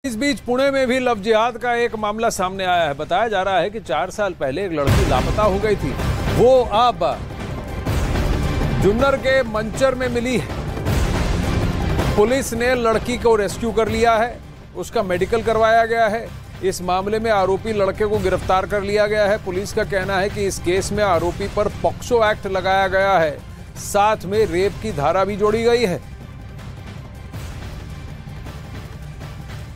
इस बीच पुणे में भी लव जिहाद का एक मामला सामने आया है। बताया जा रहा है कि 4 साल पहले एक लड़की लापता हो गई थी। वो अब जुन्नर के मंचर में मिली है। पुलिस ने लड़की को रेस्क्यू कर लिया है, उसका मेडिकल करवाया गया है। इस मामले में आरोपी लड़के को गिरफ्तार कर लिया गया है। पुलिस का कहना है कि इस केस में आरोपी पर पॉक्सो एक्ट लगाया गया है, साथ में रेप की धारा भी जोड़ी गई है।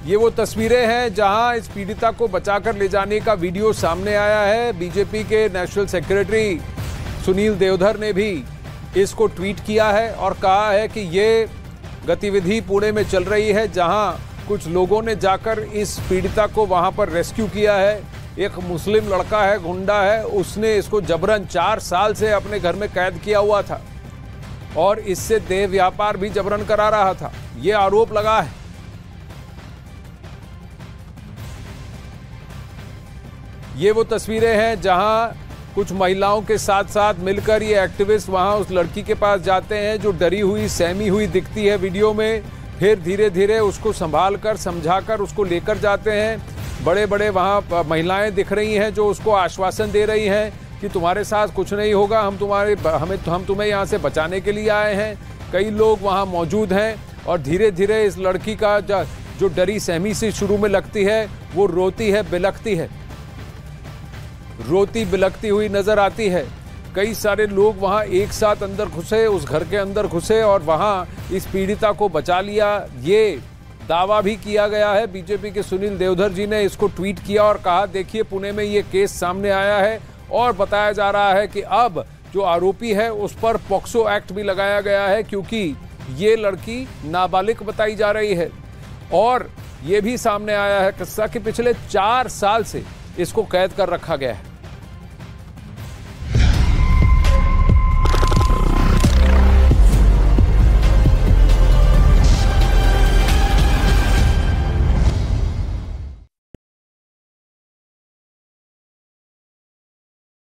ये वो तस्वीरें हैं जहां इस पीड़िता को बचाकर ले जाने का वीडियो सामने आया है। बीजेपी के नेशनल सेक्रेटरी सुनील देवधर ने भी इसको ट्वीट किया है और कहा है कि ये गतिविधि पुणे में चल रही है, जहां कुछ लोगों ने जाकर इस पीड़िता को वहां पर रेस्क्यू किया है। एक मुस्लिम लड़का है, गुंडा है, उसने इसको जबरन 4 साल से अपने घर में कैद किया हुआ था और इससे देह व्यापार भी जबरन करा रहा था। ये आरोप लगा है। ये वो तस्वीरें हैं जहां कुछ महिलाओं के साथ साथ मिलकर ये एक्टिविस्ट वहां उस लड़की के पास जाते हैं जो डरी हुई, सहमी हुई दिखती है वीडियो में। फिर धीरे धीरे उसको संभाल कर, समझाकर उसको लेकर जाते हैं। बड़े बड़े वहां महिलाएं दिख रही हैं जो उसको आश्वासन दे रही हैं कि तुम्हारे साथ कुछ नहीं होगा, हम तुम्हें यहाँ से बचाने के लिए आए हैं। कई लोग वहाँ मौजूद हैं और धीरे धीरे इस लड़की का जो डरी सहमी सी शुरू में लगती है, वो रोती है, बिलखती है, रोती बिलखती हुई नजर आती है। कई सारे लोग वहां एक साथ अंदर घुसे, उस घर के अंदर घुसे और वहां इस पीड़िता को बचा लिया। ये दावा भी किया गया है। बीजेपी के सुनील देवधर जी ने इसको ट्वीट किया और कहा, देखिए पुणे में ये केस सामने आया है और बताया जा रहा है कि अब जो आरोपी है उस पर पॉक्सो एक्ट भी लगाया गया है, क्योंकि ये लड़की नाबालिग बताई जा रही है। और ये भी सामने आया है किस्सा कि पिछले 4 साल से इसको कैद कर रखा गया है।